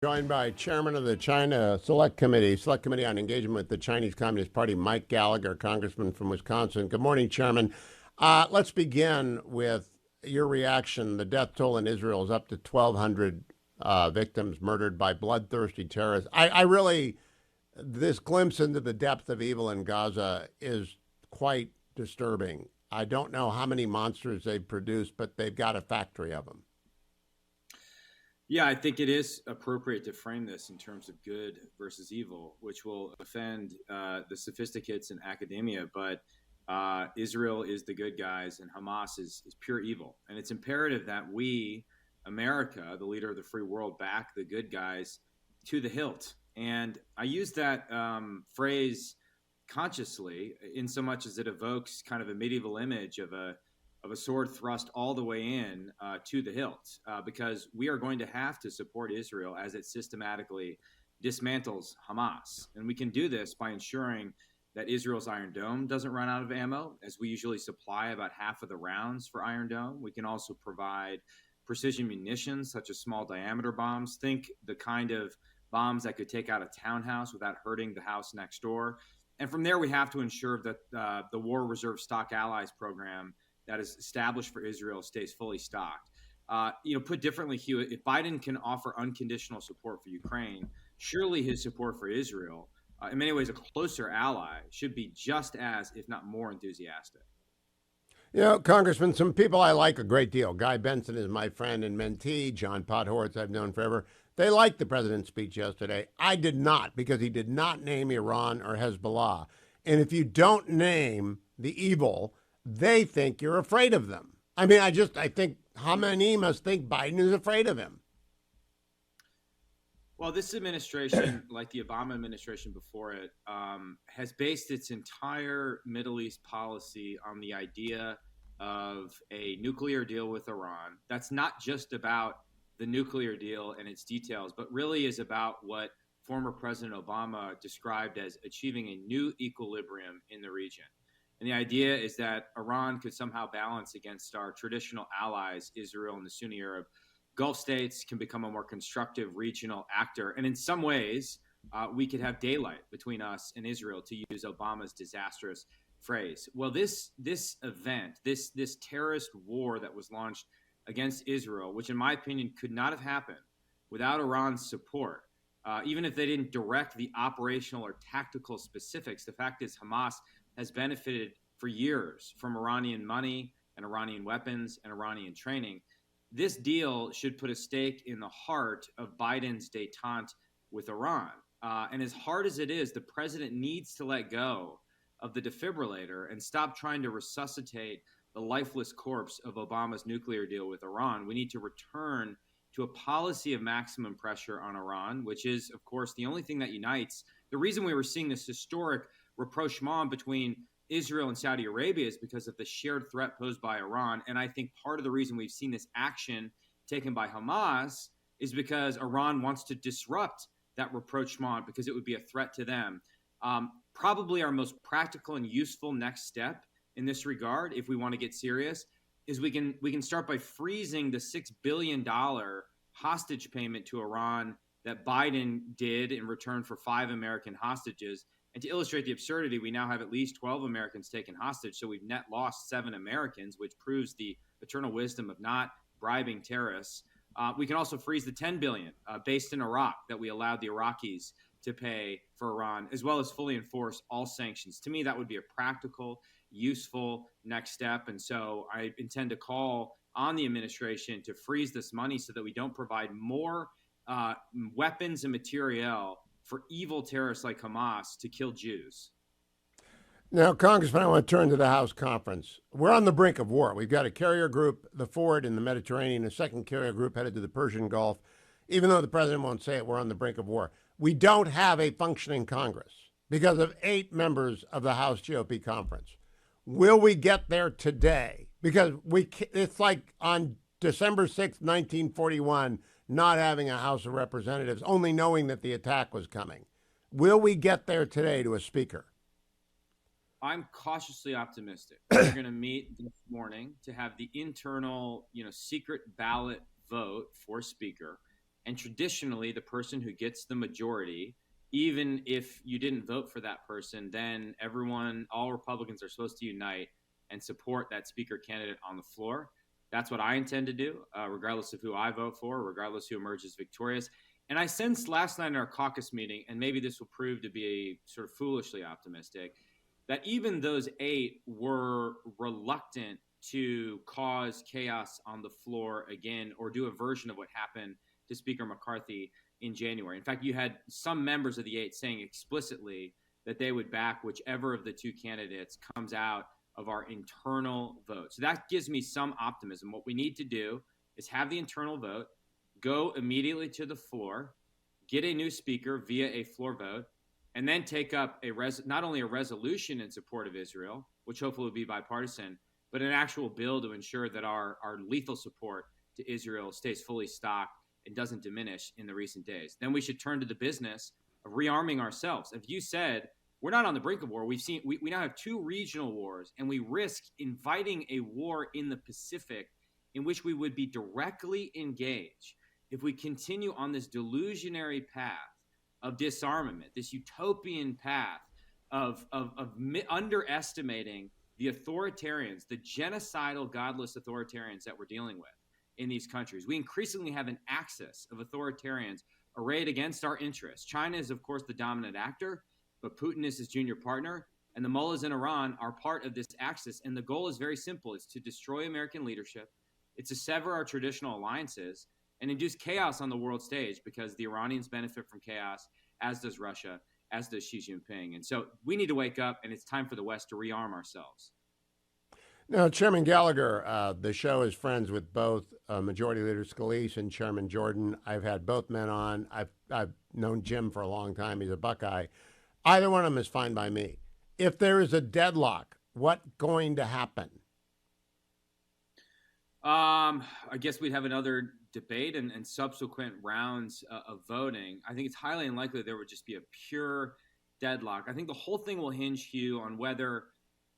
Joined by Chairman of the China Select Committee on Engagement with the Chinese Communist Party, Mike Gallagher, Congressman from Wisconsin. Good morning, Chairman. Let's begin with your reaction. The death toll in Israel is up to 1,200 victims murdered by bloodthirsty terrorists. This glimpse into the depth of evil in Gaza is quite disturbing. I don't know how many monsters they've produced, but they've got a factory of them. Yeah, I think it is appropriate to frame this in terms of good versus evil, which will offend the sophisticates in academia. But Israel is the good guys and Hamas is pure evil. And it's imperative that we, America, the leader of the free world, back the good guys to the hilt. And I use that phrase consciously in so much as it evokes kind of a medieval image of a sword thrust all the way in to the hilt, because we are going to have to support Israel as it systematically dismantles Hamas. And we can do this by ensuring that Israel's Iron Dome doesn't run out of ammo, as we usually supply about half of the rounds for Iron Dome. We can also provide precision munitions, such as small diameter bombs. Think the kind of bombs that could take out a townhouse without hurting the house next door. And from there, we have to ensure that the War Reserve Stock Allies program that is established for Israel stays fully stocked. Put differently, Hewitt, if Biden can offer unconditional support for Ukraine, surely his support for Israel, in many ways a closer ally, should be just as, if not more, enthusiastic. You know, Congressman, some people I like a great deal. Guy Benson is my friend and mentee. John Podhoretz I've known forever. They liked the president's speech yesterday. I did not, because he did not name Iran or Hezbollah. And if you don't name the evil, they think you're afraid of them. I mean, I think Khamenei must think Biden is afraid of him. Well, this administration, like the Obama administration before it, has based its entire Middle East policy on the idea of a nuclear deal with Iran. That's not just about the nuclear deal and its details, but really is about what former President Obama described as achieving a new equilibrium in the region. And the idea is that Iran could somehow balance against our traditional allies, Israel and the Sunni Arab Gulf states, can become a more constructive regional actor. And in some ways, we could have daylight between us and Israel, to use Obama's disastrous phrase. Well, this event, this terrorist war that was launched against Israel, which in my opinion could not have happened without Iran's support, even if they didn't direct the operational or tactical specifics. The fact is Hamas has benefited for years from Iranian money and Iranian weapons and Iranian training. This deal should put a stake in the heart of Biden's détente with Iran. And as hard as it is, the president needs to let go of the defibrillator and stop trying to resuscitate the lifeless corpse of Obama's nuclear deal with Iran. We need to return to a policy of maximum pressure on Iran, which is, of course, the only thing that unites. The reason we were seeing this historic rapprochement between Israel and Saudi Arabia is because of the shared threat posed by Iran. And I think part of the reason we've seen this action taken by Hamas is because Iran wants to disrupt that rapprochement because it would be a threat to them. Probably our most practical and useful next step in this regard, if we want to get serious, is we can start by freezing the $6 billion hostage payment to Iran that Biden did in return for 5 American hostages. And to illustrate the absurdity, we now have at least 12 Americans taken hostage. So we've net lost 7 Americans, which proves the eternal wisdom of not bribing terrorists. We can also freeze the $10 billion based in Iraq that we allowed the Iraqis to pay for Iran, as well as fully enforce all sanctions. To me, that would be a practical, useful next step. And so I intend to call on the administration to freeze this money so that we don't provide more weapons and materiel for evil terrorists like Hamas to kill Jews. Now, Congressman, I want to turn to the House conference. We're on the brink of war. We've got a carrier group, the Ford, in the Mediterranean, a second carrier group headed to the Persian Gulf. Even though the president won't say it, we're on the brink of war. We don't have a functioning Congress because of 8 members of the House GOP conference. Will we get there today? Because it's like on December 6th, 1941, not having a House of Representatives, only knowing that the attack was coming. Will we get there today to a speaker? I'm cautiously optimistic. We're going to meet this morning to have the internal, secret ballot vote for speaker. And traditionally, the person who gets the majority, even if you didn't vote for that person, then all Republicans are supposed to unite and support that speaker candidate on the floor. That's what I intend to do, regardless of who I vote for, regardless who emerges victorious. And I sensed last night in our caucus meeting, and maybe this will prove to be sort of foolishly optimistic, that even those 8 were reluctant to cause chaos on the floor again or do a version of what happened to Speaker McCarthy in January. In fact, you had some members of the 8 saying explicitly that they would back whichever of the 2 candidates comes out of our internal vote. So that gives me some optimism. What we need to do is have the internal vote, go immediately to the floor, get a new speaker via a floor vote, and then take up not only a resolution in support of Israel, which hopefully will be bipartisan, but an actual bill to ensure that our lethal support to Israel stays fully stocked and doesn't diminish in the recent days. Then we should turn to the business of rearming ourselves. If you said, we're not on the brink of war, we now have 2 regional wars, and we risk inviting a war in the Pacific in which we would be directly engaged if we continue on this delusionary path of disarmament, this utopian path of underestimating the authoritarians, the genocidal, godless authoritarians that we're dealing with in these countries. We increasingly have an axis of authoritarians arrayed against our interests. China is, of course, the dominant actor, but Putin is his junior partner, and the mullahs in Iran are part of this axis. And the goal is very simple. It's to destroy American leadership. It's to sever our traditional alliances and induce chaos on the world stage, because the Iranians benefit from chaos, as does Russia, as does Xi Jinping. And so we need to wake up, and it's time for the West to rearm ourselves. Now, Chairman Gallagher, the show is friends with both Majority Leader Scalise and Chairman Jordan. I've had both men on. I've known Jim for a long time. He's a Buckeye. Either one of them is fine by me. If there is a deadlock, what's going to happen? I guess we'd have another debate and subsequent rounds of voting. I think it's highly unlikely there would just be a pure deadlock. I think the whole thing will hinge, Hugh, on whether,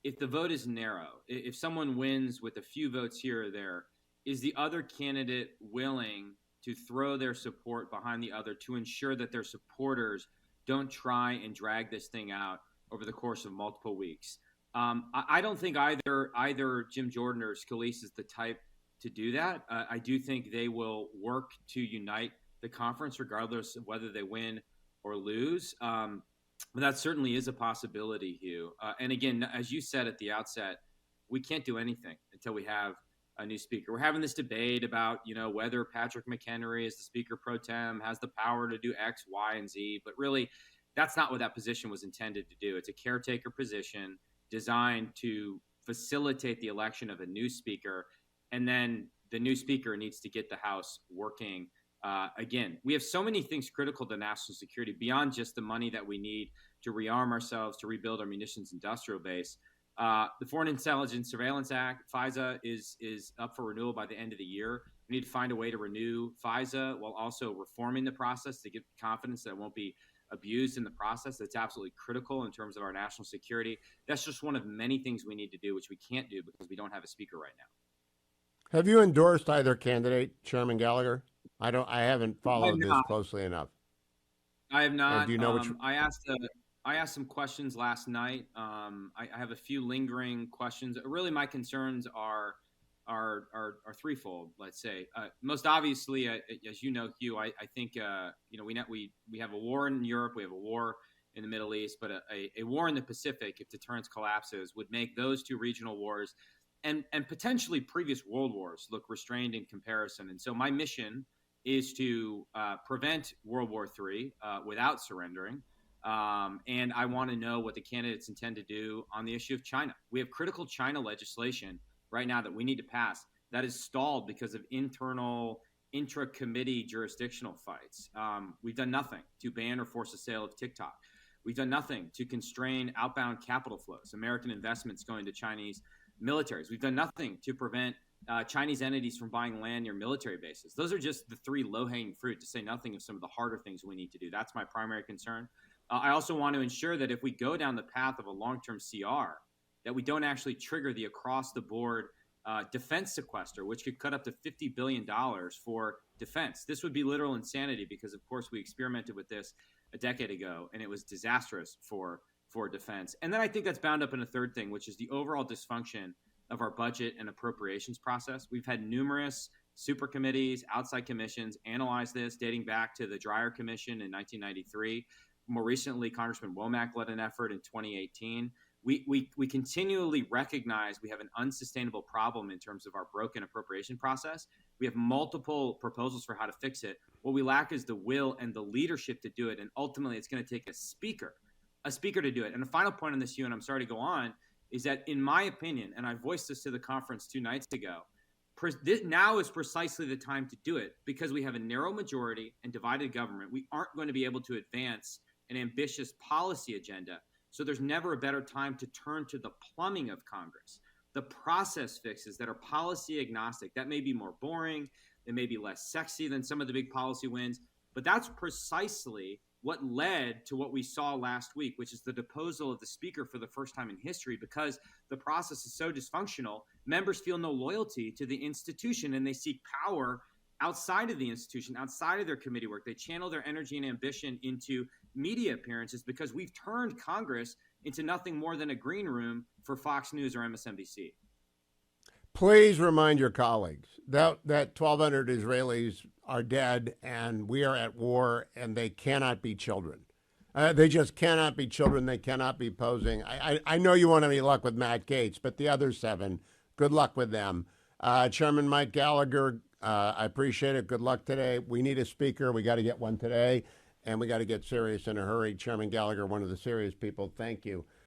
if the vote is narrow, if someone wins with a few votes here or there, is the other candidate willing to throw their support behind the other to ensure that their supporters don't try and drag this thing out over the course of multiple weeks? I don't think either Jim Jordan or Scalise is the type to do that. I do think they will work to unite the conference regardless of whether they win or lose. But that certainly is a possibility, Hugh. And again, as you said at the outset, we can't do anything until we have a new speaker. We're having this debate about, whether Patrick McHenry, as the speaker pro tem, has the power to do X, Y, and Z. But really, that's not what that position was intended to do. It's a caretaker position designed to facilitate the election of a new speaker. And then the new speaker needs to get the House working. Again, we have so many things critical to national security beyond just the money that we need to rearm ourselves, to rebuild our munitions industrial base. The Foreign Intelligence Surveillance Act, FISA, is up for renewal by the end of the year. We need to find a way to renew FISA while also reforming the process to get confidence that it won't be abused in the process. That's absolutely critical in terms of our national security. That's just one of many things we need to do, which we can't do because we don't have a speaker right now. Have you endorsed either candidate, Chairman Gallagher? I haven't followed this closely enough. I have not. And do you know which? I asked some questions last night. I have a few lingering questions. Really, my concerns are threefold. Let's say most obviously, as you know, Hugh, I think we have a war in Europe, we have a war in the Middle East, but a war in the Pacific, if deterrence collapses, would make those 2 regional wars and potentially previous world wars look restrained in comparison. And so my mission is to prevent World War III without surrendering. And I want to know what the candidates intend to do on the issue of China. We have critical China legislation right now that we need to pass that is stalled because of internal intra-committee jurisdictional fights. We've done nothing to ban or force the sale of TikTok. We've done nothing to constrain outbound capital flows, American investments going to Chinese militaries. We've done nothing to prevent Chinese entities from buying land near military bases. Those are just the 3 low-hanging fruit, to say nothing of some of the harder things we need to do. That's my primary concern. I also want to ensure that if we go down the path of a long-term CR, that we don't actually trigger the across-the-board defense sequester, which could cut up to $50 billion for defense. This would be literal insanity because, of course, we experimented with this a decade ago, and it was disastrous for defense. And then I think that's bound up in a third thing, which is the overall dysfunction of our budget and appropriations process. We've had numerous super committees, outside commissions analyze this, dating back to the Dreyer Commission in 1993. More recently, Congressman Womack led an effort in 2018. We continually recognize we have an unsustainable problem in terms of our broken appropriation process. We have multiple proposals for how to fix it. What we lack is the will and the leadership to do it. And ultimately, it's going to take a speaker to do it. And the final point on this, Hugh, and I'm sorry to go on, is that in my opinion, and I voiced this to the conference 2 nights ago, now is precisely the time to do it because we have a narrow majority and divided government. We aren't going to be able to advance an ambitious policy agenda. So there's never a better time to turn to the plumbing of Congress, the process fixes that are policy agnostic. That may be more boring. They may be less sexy than some of the big policy wins, but that's precisely what led to what we saw last week, which is the deposal of the speaker for the first time in history. Because the process is so dysfunctional, members feel no loyalty to the institution and they seek power outside of the institution, outside of their committee work. They channel their energy and ambition into media appearances because we've turned Congress into nothing more than a green room for Fox News or MSNBC. Please remind your colleagues that 1,200 Israelis are dead and we are at war and they cannot be children. They just cannot be children. They cannot be posing. I know you want any luck with Matt Gaetz, but the other 7, good luck with them. Chairman Mike Gallagher, I appreciate it. Good luck today. We need a speaker. We got to get one today, and we got to get serious in a hurry. Chairman Gallagher, one of the serious people. Thank you.